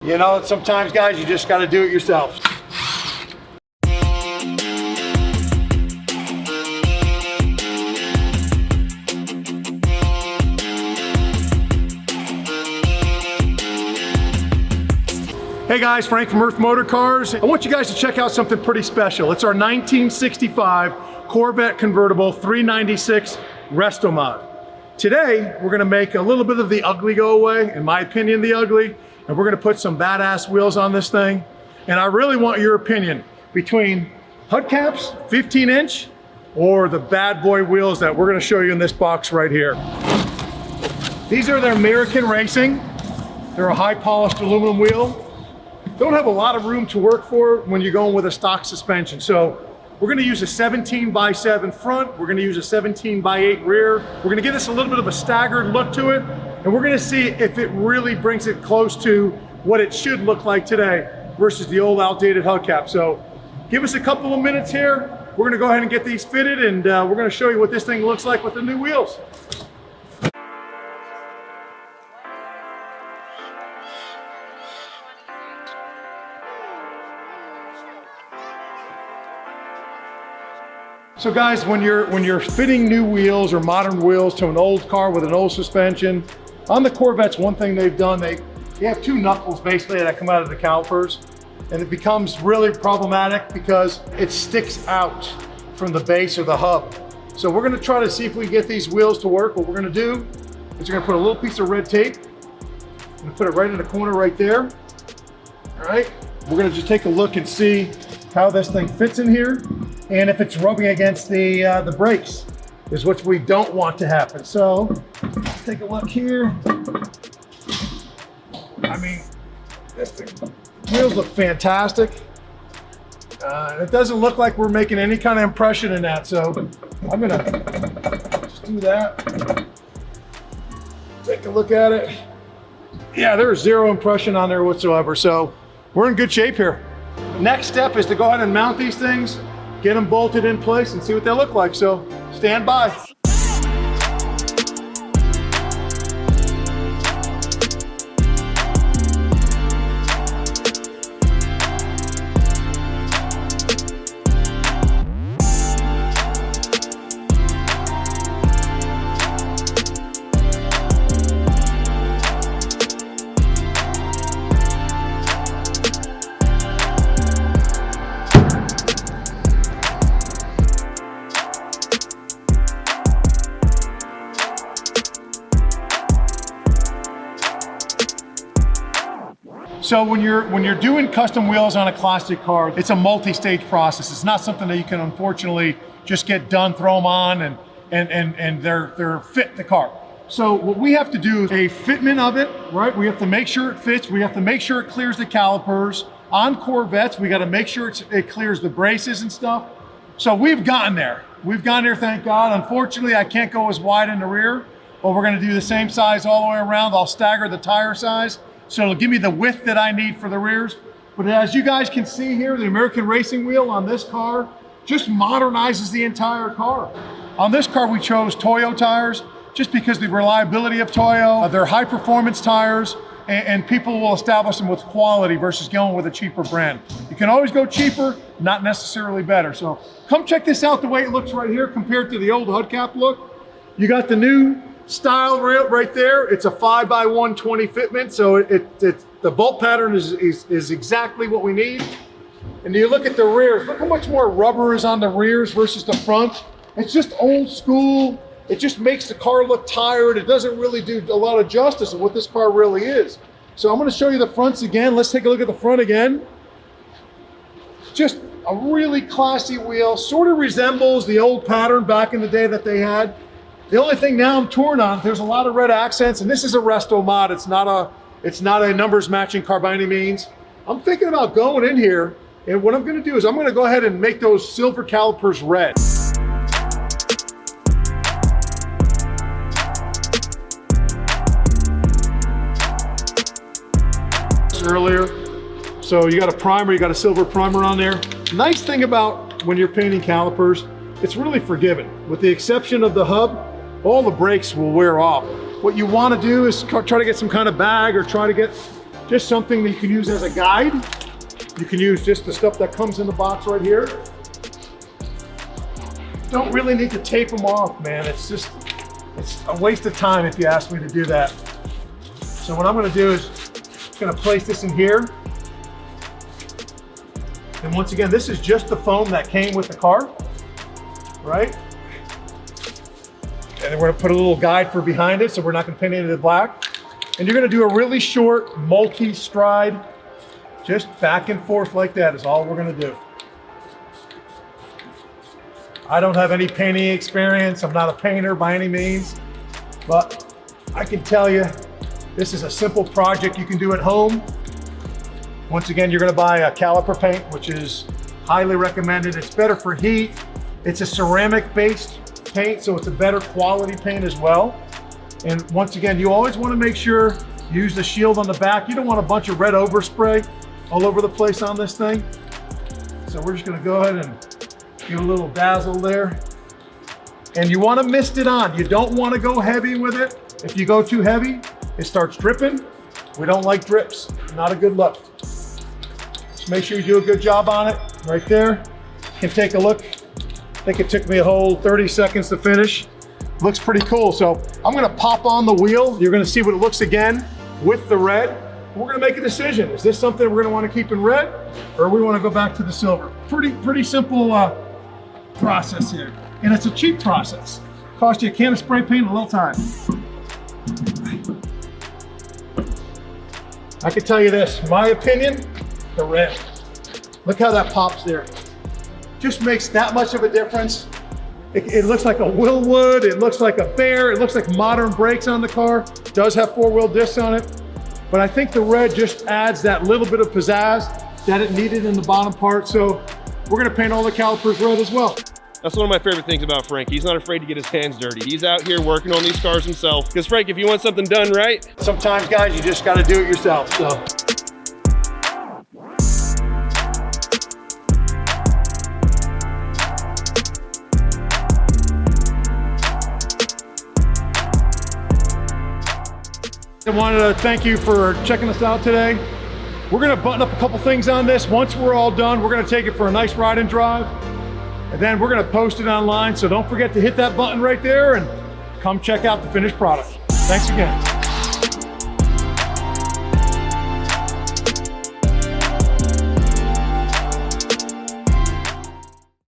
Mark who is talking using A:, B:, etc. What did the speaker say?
A: You know, sometimes guys, you just got to do it yourself. Hey guys, Frank from Earth MotorCars. I want you guys to check out something pretty special. It's our 1965 Corvette convertible 396 resto mod. Today, we're gonna make a little bit of the ugly go away, in my opinion, the ugly, and we're gonna put some badass wheels on this thing. And I really want your opinion between hubcaps, 15-inch, or the bad boy wheels that we're gonna show you in this box right here. These are the American Racing. They're a high polished aluminum wheel. Don't have a lot of room to work for when you're going with a stock suspension. So we're gonna use a 17x7 front, we're gonna use a 17x8 rear. We're gonna give this a little bit of a staggered look to it, and we're gonna see if it really brings it close to what it should look like today versus the old outdated hubcap. So give us a couple of minutes here. We're gonna go ahead and get these fitted, and we're gonna show you what this thing looks like with the new wheels. So guys, when you're fitting new wheels or modern wheels to an old car with an old suspension, on the Corvettes, one thing they've done, they have two knuckles basically that come out of the calipers, and it becomes really problematic because it sticks out from the base or the hub. So we're gonna try to see if we can get these wheels to work. What we're gonna do is we're gonna put a little piece of red tape, I'm gonna put it right in the corner right there. All right, we're gonna just take a look and see how this thing fits in here. And if it's rubbing against the brakes, is what we don't want to happen. So take a look here. I mean, this thing, wheels look fantastic. It doesn't look like we're making any kind of impression in that. So I'm gonna just do that. Take a look at it. Yeah, there's zero impression on there whatsoever. So we're in good shape here. Next step is to go ahead and mount these things, get them bolted in place and see what they look like. So stand by. So when you're doing custom wheels on a classic car, it's a multi-stage process. It's not something that you can unfortunately just get done, throw them on, and they're fit the car. So what we have to do is a fitment of it, right? We have to make sure it fits. We have to make sure it clears the calipers. On Corvettes, we got to make sure it clears the braces and stuff. So we've gotten there. We've gotten there, thank God. Unfortunately, I can't go as wide in the rear, but we're going to do the same size all the way around. I'll stagger the tire size, so it'll give me the width that I need for the rears. But as you guys can see here, the American Racing wheel on this car just modernizes the entire car. On this car, we chose Toyo tires just because the reliability of Toyo, they're high performance tires, and people will establish them with quality versus going with a cheaper brand. You can always go cheaper, not necessarily better. So come check this out the way it looks right here compared to the old hubcap look. You got the new style right there. It's a 5x120 fitment, so the bolt pattern is exactly what we need. And you look at the rears, look how much more rubber is on the rears versus the front. It's just old school. It just makes the car look tired. It doesn't really do a lot of justice of what this car really is. So I'm going to show you the fronts again. Let's take a look at the front again. Just a really classy wheel, sort of resembles the old pattern back in the day that they had. The only thing now I'm torn on, there's a lot of red accents, and this is a resto mod. It's not a numbers matching car by any means. I'm thinking about going in here, and what I'm gonna do is I'm gonna go ahead and make those silver calipers red. Earlier, so you got a primer, you got a silver primer on there. Nice thing about when you're painting calipers, it's really forgiving. With the exception of the hub, all the brakes will wear off. What you want to do is try to get some kind of bag or try to get just something that you can use as a guide. You can use just the stuff that comes in the box right here. Don't really need to tape them off, man. It's a waste of time if you ask me to do that. So what I'm gonna do is gonna place this in here. And once again, this is just the foam that came with the car, right? And then we're gonna put a little guide for behind it, so we're not gonna paint any of the black. And you're gonna do a really short multi-stride, just back and forth like that is all we're gonna do. I don't have any painting experience. I'm not a painter by any means, but I can tell you, this is a simple project you can do at home. Once again, you're gonna buy a caliper paint, which is highly recommended. It's better for heat. It's a ceramic-based paint, so it's a better quality paint as well. And once again, you always wanna make sure you use the shield on the back. You don't want a bunch of red overspray all over the place on this thing. So we're just gonna go ahead and give a little dazzle there. And you wanna mist it on. You don't wanna go heavy with it. If you go too heavy, it starts dripping. We don't like drips, not a good look. Just make sure you do a good job on it, right there. You can take a look. I think it took me a whole 30 seconds to finish. Looks pretty cool. So I'm gonna pop on the wheel. You're gonna see what it looks again with the red. We're gonna make a decision. Is this something we're gonna wanna keep in red, or we wanna go back to the silver? Pretty simple process here. And it's a cheap process. Cost you a can of spray paint and a little time. I can tell you this, in my opinion, the red. Look how that pops there. Just makes that much of a difference. It looks like a Willwood, it looks like a Bear, it looks like modern brakes on the car. It does have 4-wheel discs on it. But I think the red just adds that little bit of pizzazz that it needed in the bottom part. So we're gonna paint all the calipers red as well.
B: That's one of my favorite things about Frank. He's not afraid to get his hands dirty. He's out here working on these cars himself. Because Frank, if you want something done right,
A: sometimes guys, you just gotta do it yourself, so. I wanted to thank you for checking us out today. We're gonna button up a couple things on this. Once we're all done, we're gonna take it for a nice ride and drive. And then we're gonna post it online, so don't forget to hit that button right there and come check out the finished product. Thanks again.